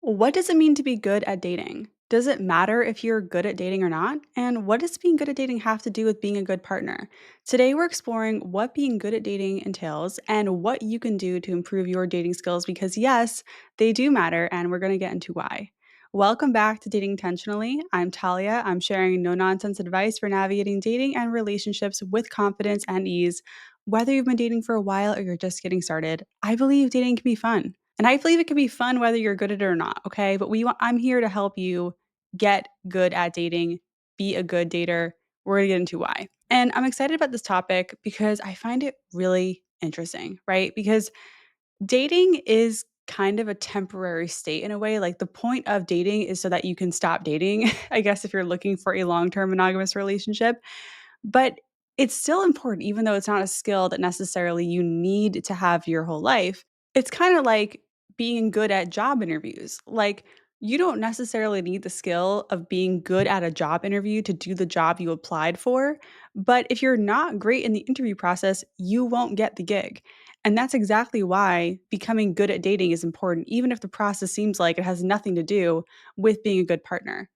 What does it mean to be good at dating? Does it matter if you're good at dating or not? And what does being good at dating have to do with being a good partner? Today, we're exploring what being good at dating entails and what you can do to improve your dating skills because, yes, they do matter, and we're going to get into why. Welcome back to Dating Intentionally. I'm Talia. I'm sharing no nonsense advice for navigating dating and relationships with confidence and ease. Whether you've been dating for a while or you're just getting started, I believe dating can be fun. And I believe it can be fun whether you're good at it or not, okay? But I'm here to help you get good at dating, be a good dater. We're going to get into why. And I'm excited about this topic because I find it really interesting, right? Because dating is kind of a temporary state in a way. Like the point of dating is so that you can stop dating, I guess, if you're looking for a long term monogamous relationship. But it's still important, even though it's not a skill that necessarily you need to have your whole life. It's kind of like being good at job interviews. Like, you don't necessarily need the skill of being good at a job interview to do the job you applied for. But if you're not great in the interview process, you won't get the gig. And that's exactly why becoming good at dating is important, even if the process seems like it has nothing to do with being a good partner.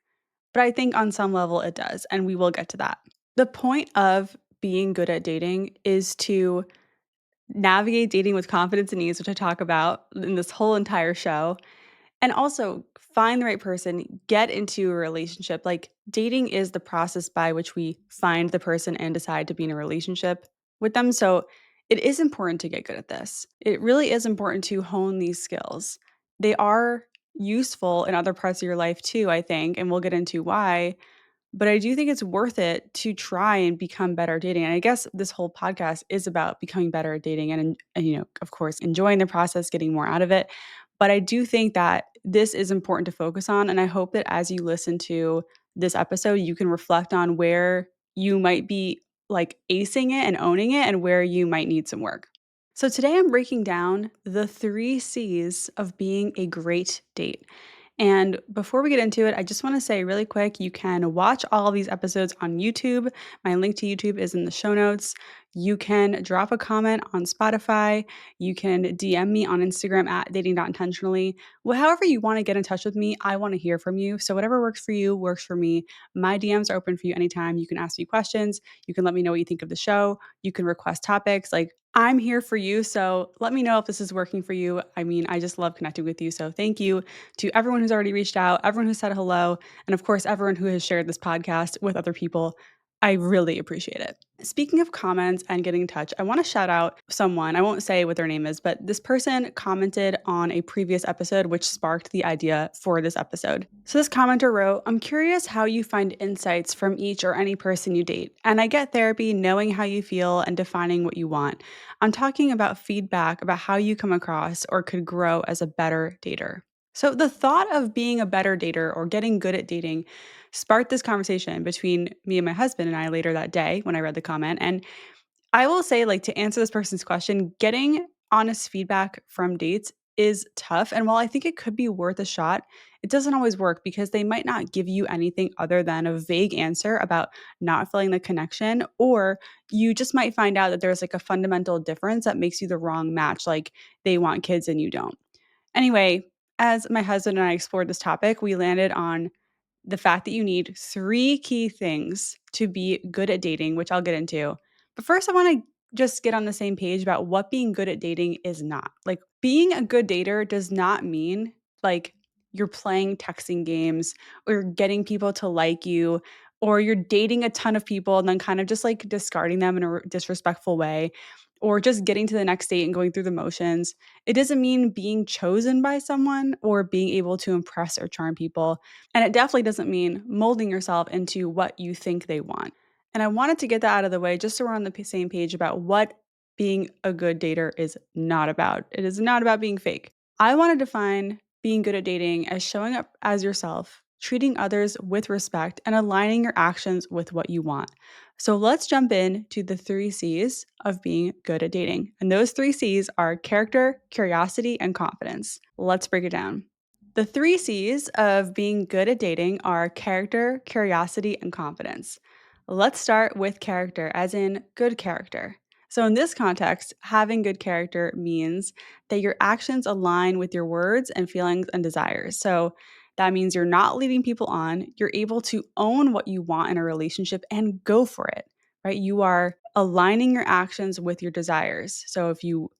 But I think on some level it does, and we will get to that. The point of being good at dating is to navigate dating with confidence and ease, which I talk about in this whole entire show, and also find the right person, get into a relationship. Like dating is the process by which we find the person and decide to be in a relationship with them. So it is important to get good at this. It really is important to hone these skills. They are useful in other parts of your life too, I think, and we'll get into why. But I do think it's worth it to try and become better at dating. And I guess this whole podcast is about becoming better at dating and of course, enjoying the process, getting more out of it. But I do think that this is important to focus on. And I hope that as you listen to this episode, you can reflect on where you might be like acing it and owning it and where you might need some work. So today I'm breaking down the 3 C's of being a great date. And before we get into it, I just want to say really quick you can watch all of these episodes on YouTube. My link to YouTube is in the show notes. You can drop a comment on Spotify. You can DM me on Instagram at dating.intentionally. Well, however you want to get in touch with me, I want to hear from you. So whatever works for you works for me. My DMs are open for you anytime. You can ask me questions. You can let me know what you think of the show. You can request topics. Like I'm here for you. So let me know if this is working for you. I mean, I just love connecting with you. So thank you to everyone who's already reached out, everyone who said hello, and of course, everyone who has shared this podcast with other people. I really appreciate it. Speaking of comments and getting in touch, I want to shout out someone. I won't say what their name is, but this person commented on a previous episode, which sparked the idea for this episode. So this commenter wrote, I'm curious how you find insights from each or any person you date. And I get therapy knowing how you feel and defining what you want. I'm talking about feedback about how you come across or could grow as a better dater. So, the thought of being a better dater or getting good at dating sparked this conversation between me and my husband and I later that day when I read the comment. And I will say, like, to answer this person's question, getting honest feedback from dates is tough. And while I think it could be worth a shot, it doesn't always work because they might not give you anything other than a vague answer about not feeling the connection, or you just might find out that there's like a fundamental difference that makes you the wrong match, like they want kids and you don't. Anyway, as my husband and I explored this topic, we landed on the fact that you need 3 key things to be good at dating, which I'll get into. But first, I want to just get on the same page about what being good at dating is not. Like, being a good dater does not mean like you're playing texting games or you're getting people to like you or you're dating a ton of people and then kind of just like discarding them in a disrespectful way or just getting to the next date and going through the motions. It doesn't mean being chosen by someone or being able to impress or charm people. And it definitely doesn't mean molding yourself into what you think they want. And I wanted to get that out of the way just so we're on the same page about what being a good dater is not about. It is not about being fake. I want to define being good at dating as showing up as yourself, treating others with respect, and aligning your actions with what you want. So let's jump in to the 3 C's of being good at dating. And those 3 C's are character, curiosity, and confidence. Let's break it down. The 3 C's of being good at dating are character, curiosity, and confidence. Let's start with character, as in good character. So, in this context, having good character means that your actions align with your words and feelings and desires. So, that means you're not leading people on. You're able to own what you want in a relationship and go for it, right? You are aligning your actions with your desires. So, if you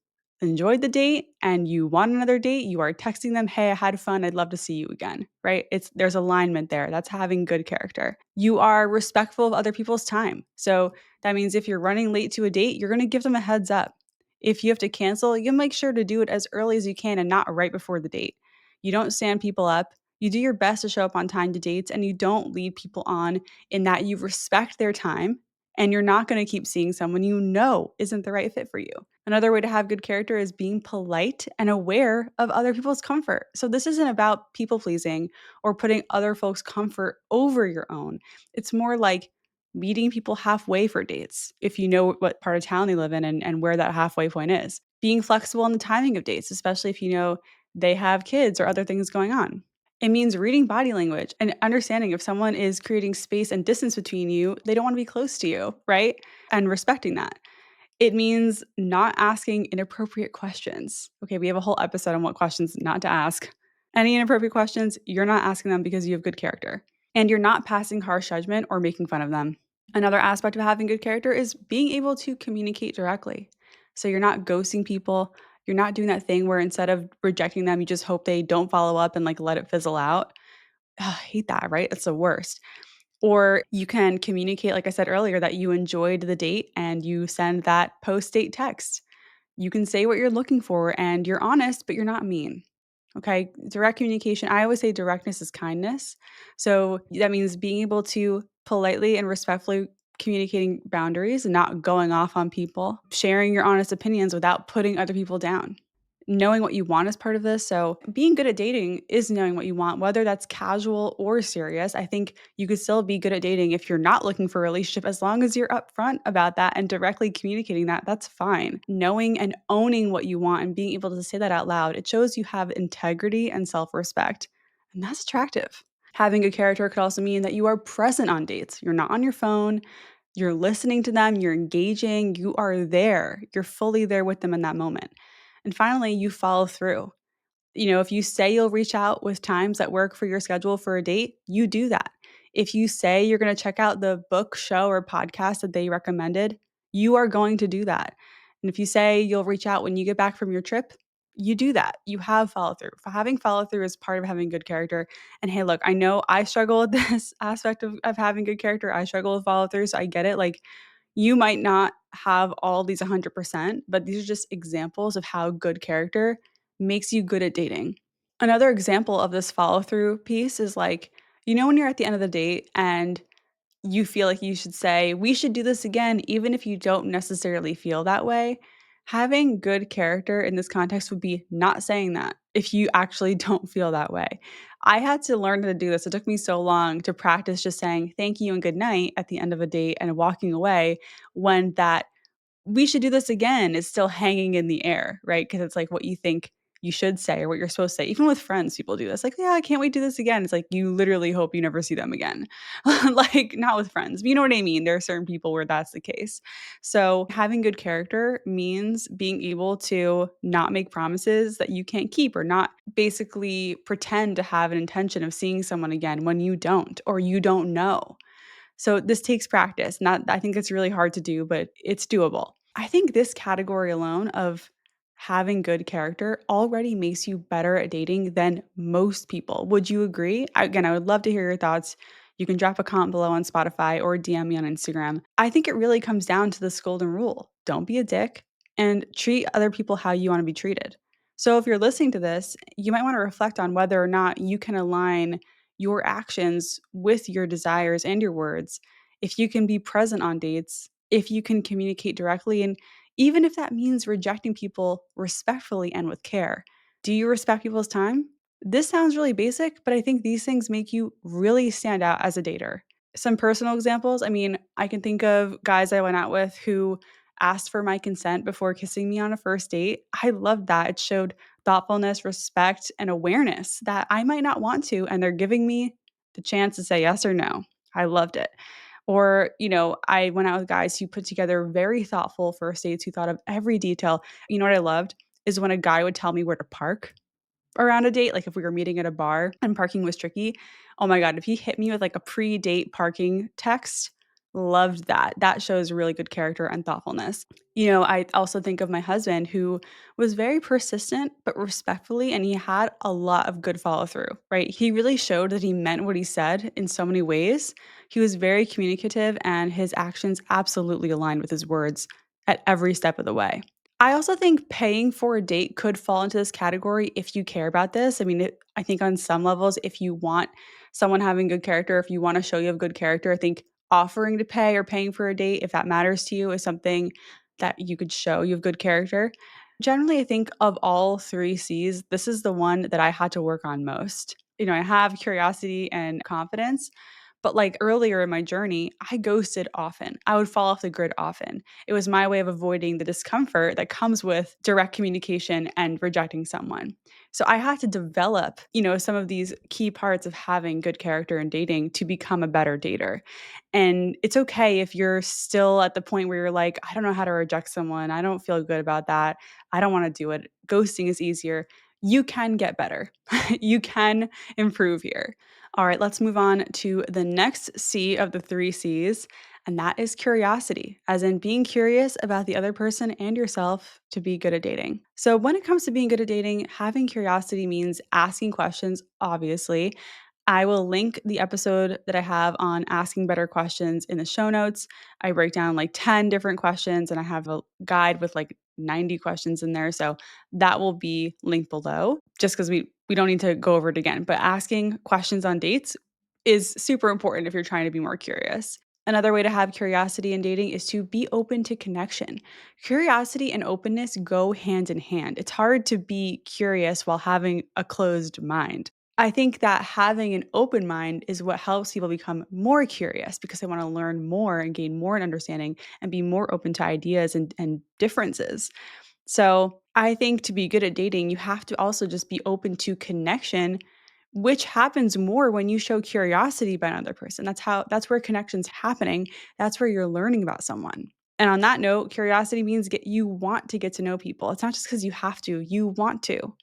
enjoyed the date and you want another date, you are texting them, "Hey, I had fun. I'd love to see you again." Right? There's alignment there. That's having good character. You are respectful of other people's time. So, that means if you're running late to a date, you're going to give them a heads up. If you have to cancel, you make sure to do it as early as you can and not right before the date. You don't stand people up. You do your best to show up on time to dates and you don't lead people on in that you respect their time and you're not going to keep seeing someone you know isn't the right fit for you. Another way to have good character is being polite and aware of other people's comfort. So, this isn't about people pleasing or putting other folks' comfort over your own. It's more like meeting people halfway for dates if you know what part of town they live in and where that halfway point is. Being flexible in the timing of dates, especially if you know they have kids or other things going on. It means reading body language and understanding if someone is creating space and distance between you, they don't want to be close to you, right? And respecting that. It means not asking inappropriate questions. Okay, we have a whole episode on what questions not to ask. Any inappropriate questions, you're not asking them because you have good character. And you're not passing harsh judgment or making fun of them. Another aspect of having good character is being able to communicate directly. So you're not ghosting people. You're not doing that thing where instead of rejecting them, you just hope they don't follow up and like let it fizzle out. Ugh, I hate that, right? It's the worst. Or you can communicate, like I said earlier, that you enjoyed the date and you send that post date text. You can say what you're looking for and you're honest, but you're not mean. Okay. Direct communication. I always say directness is kindness. So that means being able to politely and respectfully communicating boundaries and not going off on people, sharing your honest opinions without putting other people down. Knowing what you want is part of this. So, being good at dating is knowing what you want, whether that's casual or serious. I think you could still be good at dating if you're not looking for a relationship, as long as you're upfront about that and directly communicating that, that's fine. Knowing and owning what you want and being able to say that out loud, it shows you have integrity and self respect. And that's attractive. Having a character could also mean that you are present on dates. You're not on your phone, you're listening to them, you're engaging, you are there, you're fully there with them in that moment. And finally, you follow through. If you say you'll reach out with times that work for your schedule for a date, you do that. If you say you're going to check out the book, show, or podcast that they recommended, you are going to do that. And if you say you'll reach out when you get back from your trip, you do that. You have follow through. Having follow through is part of having good character. And hey, look, I know I struggle with this aspect of having good character. I struggle with follow through. So I get it. Like, you might not have all these 100%, but these are just examples of how good character makes you good at dating. Another example of this follow through piece is like, when you're at the end of the date and you feel like you should say, "We should do this again," even if you don't necessarily feel that way. Having good character in this context would be not saying that if you actually don't feel that way. I had to learn to do this. It took me so long to practice just saying thank you and good night at the end of a date and walking away when that we should do this again is still hanging in the air, right? Because it's like what you think you should say or what you're supposed to say. Even with friends, people do this. Like, yeah, I can't wait to do this again. It's like you literally hope you never see them again. Like, not with friends. But you know what I mean? There are certain people where that's the case. So, having good character means being able to not make promises that you can't keep or not basically pretend to have an intention of seeing someone again when you don't or you don't know. So this takes practice. Not I think it's really hard to do, but it's doable. I think this category alone of having good character already makes you better at dating than most people. Would you agree? Again, I would love to hear your thoughts. You can drop a comment below on Spotify or DM me on Instagram. I think it really comes down to this golden rule. Don't be a dick and treat other people how you want to be treated. So if you're listening to this, you might want to reflect on whether or not you can align your actions with your desires and your words, if you can be present on dates, if you can communicate directly, and even if that means rejecting people respectfully and with care. Do you respect people's time? This sounds really basic, but I think these things make you really stand out as a dater. Some personal examples, I mean, I can think of guys I went out with who asked for my consent before kissing me on a first date. I loved that. It showed thoughtfulness, respect, and awareness that I might not want to, and they're giving me the chance to say yes or no. I loved it. Or, I went out with guys who put together very thoughtful first dates, who thought of every detail. You know what I loved is when a guy would tell me where to park around a date, like if we were meeting at a bar and parking was tricky. Oh my God, if he hit me with like a pre-date parking text, loved that. That shows really good character and thoughtfulness. I also think of my husband who was very persistent but respectfully, and he had a lot of good follow through, right? He really showed that he meant what he said in so many ways. He was very communicative, and his actions absolutely aligned with his words at every step of the way. I also think paying for a date could fall into this category if you care about this. I mean, I think on some levels, if you want someone having good character, if you want to show you have good character, I think offering to pay or paying for a date, if that matters to you, is something that you could show you have good character. Generally, I think of all three C's, this is the one that I had to work on most. I have curiosity and confidence, but like earlier in my journey, I ghosted often. I would fall off the grid often. It was my way of avoiding the discomfort that comes with direct communication and rejecting someone. So I had to develop, some of these key parts of having good character in dating to become a better dater. And it's okay if you're still at the point where you're like, I don't know how to reject someone. I don't feel good about that. I don't want to do it. Ghosting is easier. You can get better. You can improve here. All right, let's move on to the next C of the three C's, and that is curiosity, as in being curious about the other person and yourself to be good at dating. So, when it comes to being good at dating, having curiosity means asking questions, obviously. I will link the episode that I have on asking better questions in the show notes. I break down like 10 different questions, and I have a guide with like 90 questions in there. So that will be linked below just because we don't need to go over it again. But asking questions on dates is super important if you're trying to be more curious. Another way to have curiosity in dating is to be open to connection. Curiosity and openness go hand in hand. It's hard to be curious while having a closed mind. I think that having an open mind is what helps people become more curious because they want to learn more and gain more in understanding and be more open to ideas and differences. So I think to be good at dating, you have to also just be open to connection, which happens more when you show curiosity by another person. That's where connection's happening. That's where you're learning about someone. And on that note, curiosity means you want to get to know people. It's not just because you have to, you want to.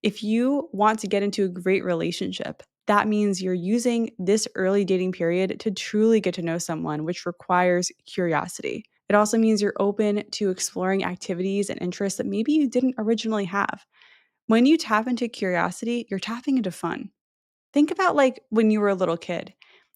If you want to get into a great relationship, that means you're using this early dating period to truly get to know someone, which requires curiosity. It also means you're open to exploring activities and interests that maybe you didn't originally have. When you tap into curiosity, you're tapping into fun. Think about like when you were a little kid.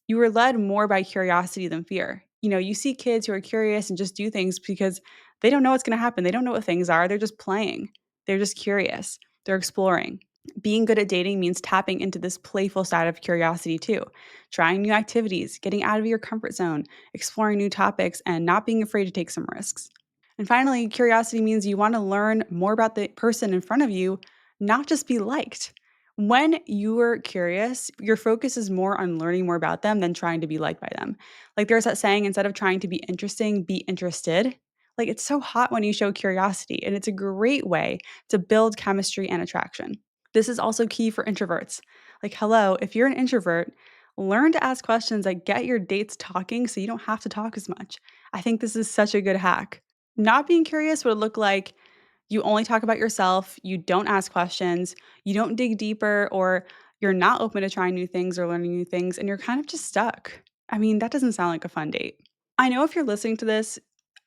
You were led more by curiosity than fear. You see kids who are curious and just do things because they don't know what's going to happen. They don't know what things are. They're just playing. They're just curious. They're exploring. Being good at dating means tapping into this playful side of curiosity too. Trying new activities, getting out of your comfort zone, exploring new topics, and not being afraid to take some risks. And finally, curiosity means you want to learn more about the person in front of you, not just be liked. When you're curious, your focus is more on learning more about them than trying to be liked by them. Like there's that saying, instead of trying to be interesting, be interested. Like it's so hot when you show curiosity, and it's a great way to build chemistry and attraction. This is also key for introverts. Like, hello, if you're an introvert, learn to ask questions that get your dates talking so you don't have to talk as much. I think this is such a good hack. Not being curious would look like you only talk about yourself, you don't ask questions, you don't dig deeper, or you're not open to trying new things or learning new things, and you're kind of just stuck. I mean, that doesn't sound like a fun date. I know if you're listening to this,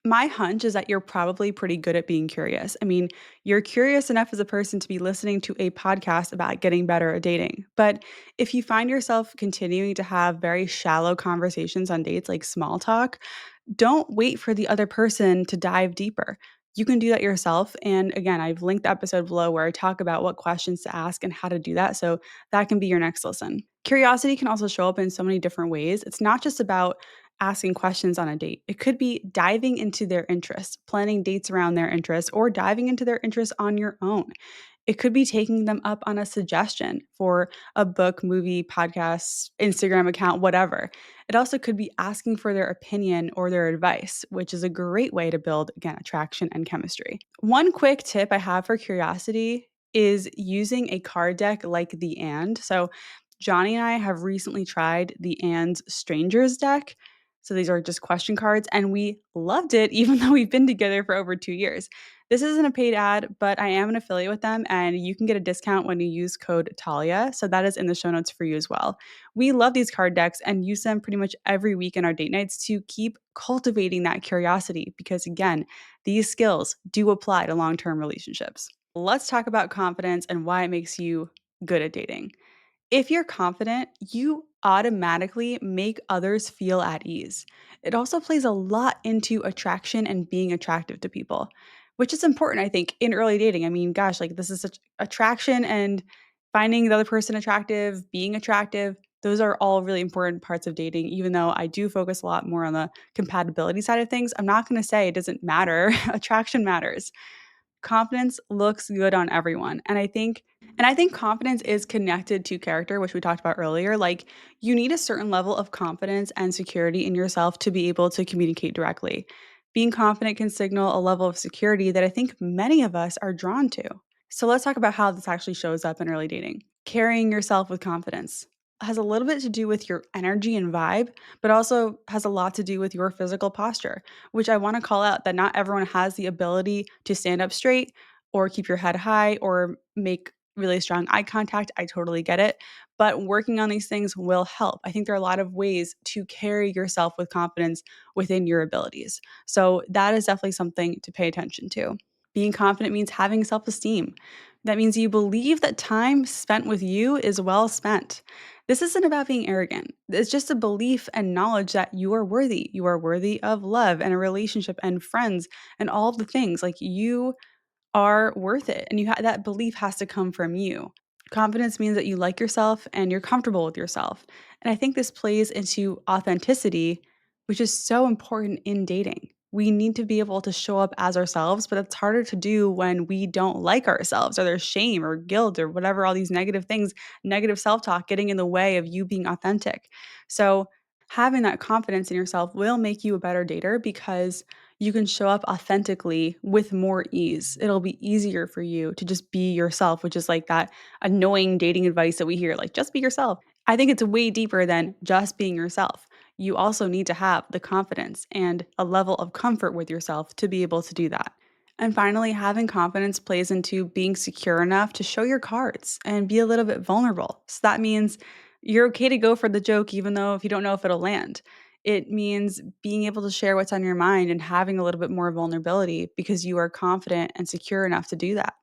my hunch is that you're probably pretty good at being curious. I mean, you're curious enough as a person to be listening to a podcast about getting better at dating. But if you find yourself continuing to have very shallow conversations on dates, like small talk, don't wait for the other person to dive deeper. You can do that yourself. And again, I've linked the episode below where I talk about what questions to ask and how to do that. So that can be your next listen. Curiosity can also show up in so many different ways. It's not just about asking questions on a date. It could be diving into their interests, planning dates around their interests, or diving into their interests on your own. It could be taking them up on a suggestion for a book, movie, podcast, Instagram account, whatever. It also could be asking for their opinion or their advice, which is a great way to build, again, attraction and chemistry. One quick tip I have for curiosity is using a card deck like the And. So, Johnny and I have recently tried the And's Strangers deck. So these are just question cards, and we loved it even though we've been together for over 2 years. This isn't a paid ad, but I am an affiliate with them, and you can get a discount when you use code Talia. So that is in the show notes for you as well. We love these card decks and use them pretty much every week in our date nights to keep cultivating that curiosity because, again, these skills do apply to long term relationships. Let's talk about confidence and why it makes you good at dating. If you're confident, you automatically make others feel at ease. It also plays a lot into attraction and being attractive to people, which is important, I think, in early dating. I mean, gosh, like this is such attraction and finding the other person attractive, being attractive. Those are all really important parts of dating, even though I do focus a lot more on the compatibility side of things. I'm not going to say it doesn't matter. Attraction matters. Confidence looks good on everyone. And I think confidence is connected to character, which we talked about earlier. Like you need a certain level of confidence and security in yourself to be able to communicate directly. Being confident can signal a level of security that I think many of us are drawn to. So let's talk about how this actually shows up in early dating. Carrying yourself with confidence has a little bit to do with your energy and vibe, but also has a lot to do with your physical posture, which I want to call out that not everyone has the ability to stand up straight or keep your head high or make really strong eye contact. I totally get it. But working on these things will help. I think there are a lot of ways to carry yourself with confidence within your abilities. So that is definitely something to pay attention to. Being confident means having self esteem. That means you believe that time spent with you is well spent. This isn't about being arrogant. It's just a belief and knowledge that you are worthy. You are worthy of love and a relationship and friends and all of the things. Like you are worth it. And that belief has to come from you. Confidence means that you like yourself and you're comfortable with yourself. And I think this plays into authenticity, which is so important in dating. We need to be able to show up as ourselves, but it's harder to do when we don't like ourselves or there's shame or guilt or whatever, all these negative things, negative self talk getting in the way of you being authentic. So, having that confidence in yourself will make you a better dater because you can show up authentically with more ease. It'll be easier for you to just be yourself, which is like that annoying dating advice that we hear, like, just be yourself. I think it's way deeper than just being yourself. You also need to have the confidence and a level of comfort with yourself to be able to do that. And finally, having confidence plays into being secure enough to show your cards and be a little bit vulnerable. So that means you're okay to go for the joke, even though if you don't know if it'll land. It means being able to share what's on your mind and having a little bit more vulnerability because you are confident and secure enough to do that.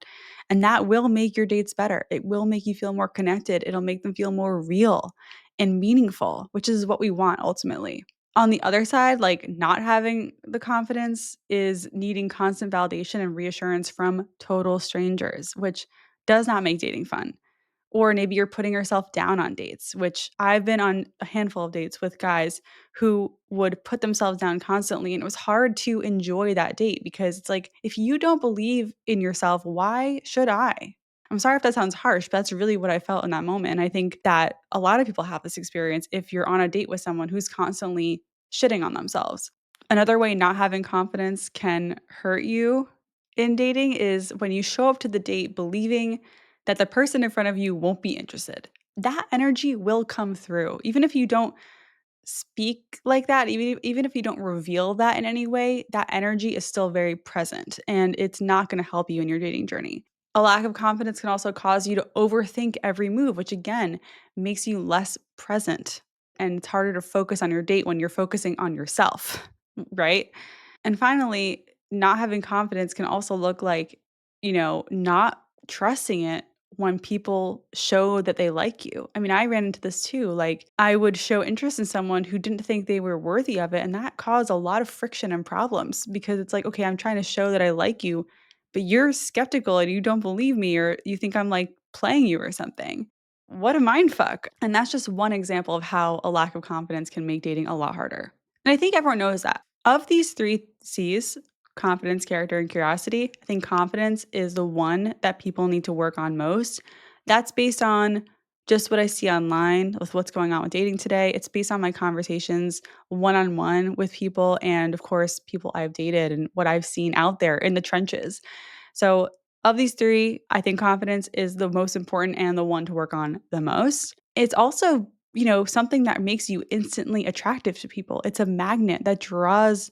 And that will make your dates better. It will make you feel more connected. It'll make them feel more real and meaningful, which is what we want ultimately. On the other side, like not having the confidence is needing constant validation and reassurance from total strangers, which does not make dating fun. Or maybe you're putting yourself down on dates, which I've been on a handful of dates with guys who would put themselves down constantly. And it was hard to enjoy that date because it's like, if you don't believe in yourself, why should I? I'm sorry if that sounds harsh, but that's really what I felt in that moment. And I think that a lot of people have this experience if you're on a date with someone who's constantly shitting on themselves. Another way not having confidence can hurt you in dating is when you show up to the date believing that the person in front of you won't be interested. That energy will come through. Even if you don't speak like that, even if you don't reveal that in any way, that energy is still very present and it's not going to help you in your dating journey. A lack of confidence can also cause you to overthink every move, which again makes you less present. And it's harder to focus on your date when you're focusing on yourself, right? And finally, not having confidence can also look like, not trusting it when people show that they like you. I mean, I ran into this too. Like, I would show interest in someone who didn't think they were worthy of it. And that caused a lot of friction and problems because it's like, okay, I'm trying to show that I like you, but you're skeptical and you don't believe me or you think I'm like playing you or something. What a mind fuck. And that's just one example of how a lack of confidence can make dating a lot harder. And I think everyone knows that. Of these three C's, confidence, character, and curiosity, I think confidence is the one that people need to work on most. That's based on just what I see online with what's going on with dating today. It's based on my conversations one on one with people, and of course, people I've dated and what I've seen out there in the trenches. So, of these three, I think confidence is the most important and the one to work on the most. It's also something that makes you instantly attractive to people. It's a magnet that draws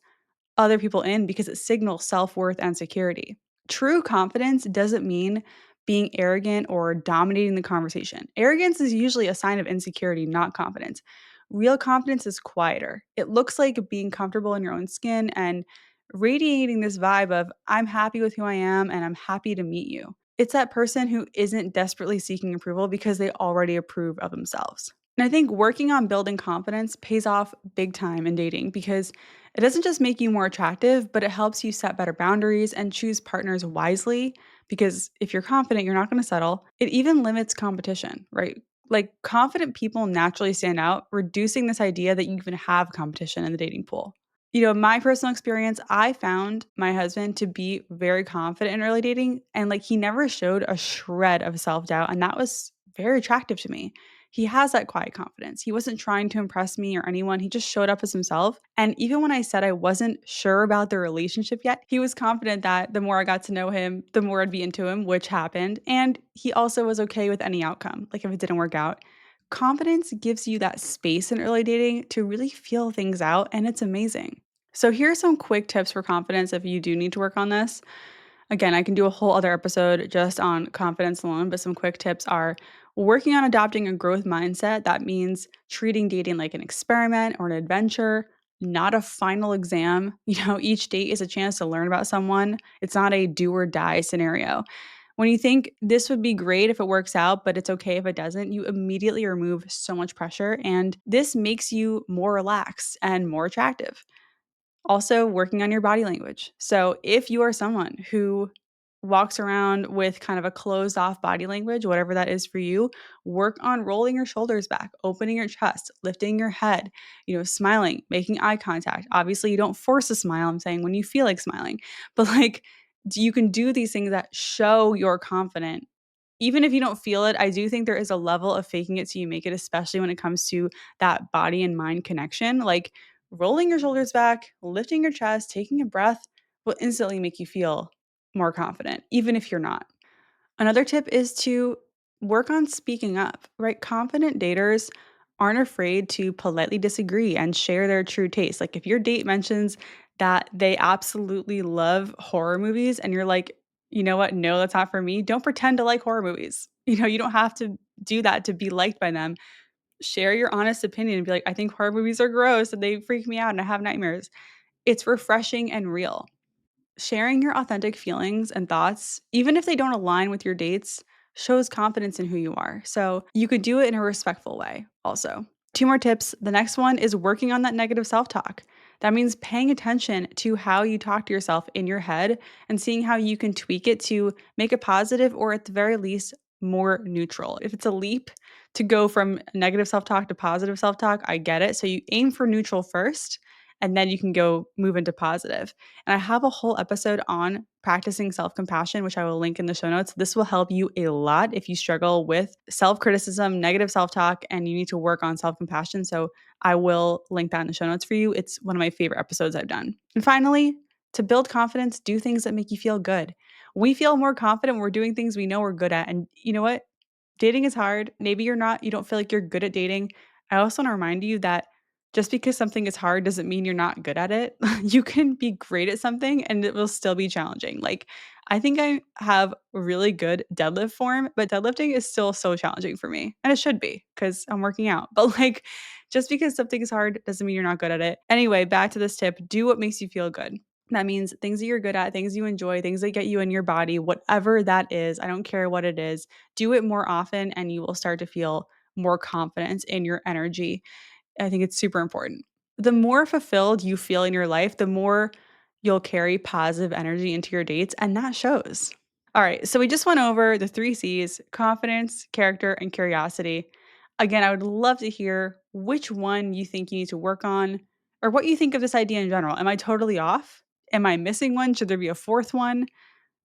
other people in because it signals self-worth and security. True confidence doesn't mean being arrogant or dominating the conversation. Arrogance is usually a sign of insecurity, not confidence. Real confidence is quieter. It looks like being comfortable in your own skin and radiating this vibe of, I'm happy with who I am and I'm happy to meet you. It's that person who isn't desperately seeking approval because they already approve of themselves. And I think working on building confidence pays off big time in dating because it doesn't just make you more attractive, but it helps you set better boundaries and choose partners wisely. Because if you're confident, you're not going to settle. It even limits competition, right? Like confident people naturally stand out, reducing this idea that you even have competition in the dating pool. My personal experience, I found my husband to be very confident in early dating and like he never showed a shred of self-doubt and that was very attractive to me. He has that quiet confidence. He wasn't trying to impress me or anyone. He just showed up as himself. And even when I said I wasn't sure about the relationship yet, he was confident that the more I got to know him, the more I'd be into him, which happened. And he also was okay with any outcome, like if it didn't work out. Confidence gives you that space in early dating to really feel things out, and it's amazing. So, here are some quick tips for confidence if you do need to work on this. Again, I can do a whole other episode just on confidence alone, but some quick tips are working on adopting a growth mindset. That means treating dating like an experiment or an adventure, not a final exam. Each date is a chance to learn about someone. It's not a do or die scenario. When you think this would be great if it works out, but it's okay if it doesn't, you immediately remove so much pressure. And this makes you more relaxed and more attractive. Also, working on your body language. So, if you are someone who walks around with kind of a closed off body language, whatever that is for you, work on rolling your shoulders back, opening your chest, lifting your head, smiling, making eye contact. Obviously, you don't force a smile. I'm saying when you feel like smiling, but like you can do these things that show you're confident. Even if you don't feel it, I do think there is a level of faking it till you make it, especially when it comes to that body and mind connection. Like rolling your shoulders back, lifting your chest, taking a breath will instantly make you feel more confident, even if you're not. Another tip is to work on speaking up, right? Confident daters aren't afraid to politely disagree and share their true taste. Like if your date mentions that they absolutely love horror movies and you're like, you know what? No, that's not for me. Don't pretend to like horror movies. You don't have to do that to be liked by them. Share your honest opinion and be like, I think horror movies are gross and they freak me out and I have nightmares. It's refreshing and real. Sharing your authentic feelings and thoughts, even if they don't align with your dates, shows confidence in who you are. So you could do it in a respectful way, also. Two more tips. The next one is working on that negative self talk. That means paying attention to how you talk to yourself in your head and seeing how you can tweak it to make it positive or at the very least more neutral. If it's a leap to go from negative self talk to positive self talk, I get it. So you aim for neutral first and then you can go move into positive. And I have a whole episode on practicing self compassion, which I will link in the show notes. This will help you a lot if you struggle with self criticism, negative self talk, and you need to work on self compassion. So I will link that in the show notes for you. It's one of my favorite episodes I've done. And finally, to build confidence, do things that make you feel good. We feel more confident when we're doing things we know we're good at. And you know what? Dating is hard. Maybe you don't feel like you're good at dating. I also want to remind you that just because something is hard doesn't mean you're not good at it. You can be great at something and it will still be challenging. Like, I think I have really good deadlift form, but deadlifting is still so challenging for me. And it should be because I'm working out. But like, just because something is hard doesn't mean you're not good at it. Anyway, back to this tip, do what makes you feel good. That means things that you're good at, things you enjoy, things that get you in your body, whatever that is. I don't care what it is. Do it more often and you will start to feel more confidence in your energy. I think it's super important. The more fulfilled you feel in your life, the more you'll carry positive energy into your dates, and that shows. All right, so we just went over the three C's: confidence, character, and curiosity. Again, I would love to hear which one you think you need to work on or what you think of this idea in general. Am I totally off? Am I missing one? Should there be a fourth one?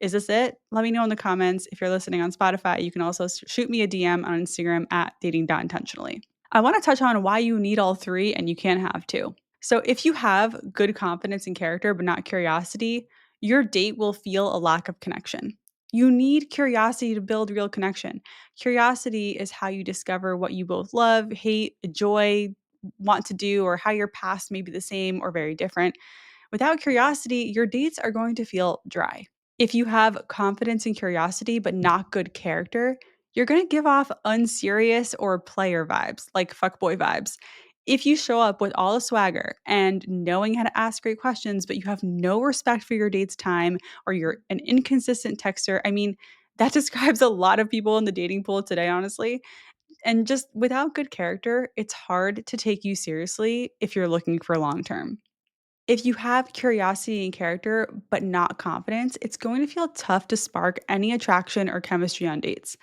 Is this it? Let me know in the comments. If you're listening on Spotify, you can also shoot me a DM on Instagram at dating.intentionally. I want to touch on why you need all three and you can't have two. So, if you have good confidence and character, but not curiosity, your date will feel a lack of connection. You need curiosity to build real connection. Curiosity is how you discover what you both love, hate, enjoy, want to do, or how your past may be the same or very different. Without curiosity, your dates are going to feel dry. If you have confidence and curiosity, but not good character, you're going to give off unserious or player vibes, like fuckboy vibes. If you show up with all the swagger and knowing how to ask great questions, but you have no respect for your date's time or you're an inconsistent texter, I mean, that describes a lot of people in the dating pool today, honestly. And just without good character, it's hard to take you seriously if you're looking for long term. If you have curiosity and character, but not confidence, it's going to feel tough to spark any attraction or chemistry on dates.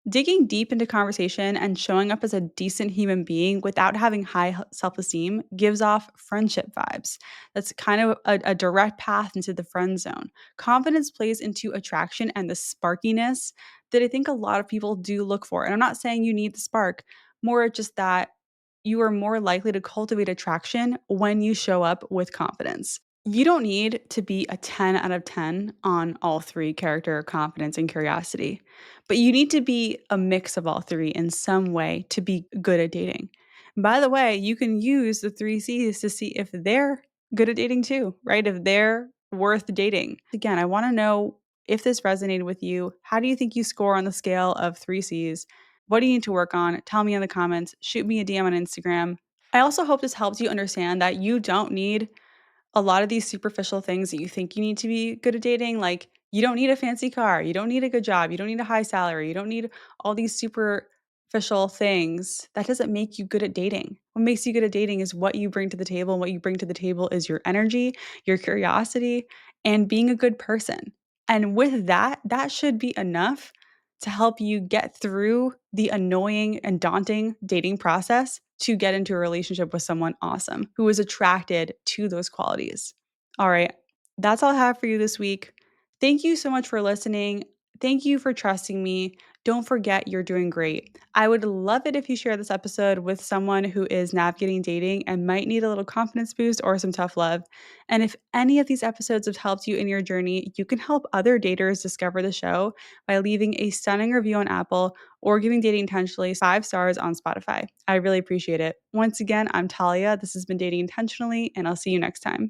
Digging deep into conversation and showing up as a decent human being without having high self esteem gives off friendship vibes. That's kind of a direct path into the friend zone. Confidence plays into attraction and the sparkiness that I think a lot of people do look for. And I'm not saying you need the spark, more just that you are more likely to cultivate attraction when you show up with confidence. You don't need to be a 10 out of 10 on all three character, confidence, and curiosity, but you need to be a mix of all three in some way to be good at dating. By the way, you can use the three C's to see if they're good at dating too, right? If they're worth dating. Again, I want to know if this resonated with you. How do you think you score on the scale of three C's? What do you need to work on? Tell me in the comments. Shoot me a DM on Instagram. I also hope this helps you understand that you don't need a lot of these superficial things that you think you need to be good at dating, like you don't need a fancy car, you don't need a good job, you don't need a high salary, you don't need all these superficial things. That doesn't make you good at dating. What makes you good at dating is what you bring to the table. And what you bring to the table is your energy, your curiosity, and being a good person. And with that, that should be enough to help you get through the annoying and daunting dating process to get into a relationship with someone awesome who is attracted to those qualities. All right, that's all I have for you this week. Thank you so much for listening. Thank you for trusting me. Don't forget you're doing great. I would love it if you share this episode with someone who is navigating dating and might need a little confidence boost or some tough love. And if any of these episodes have helped you in your journey, you can help other daters discover the show by leaving a stunning review on Apple or giving Dating Intentionally 5 stars on Spotify. I really appreciate it. Once again, I'm Talia. This has been Dating Intentionally, and I'll see you next time.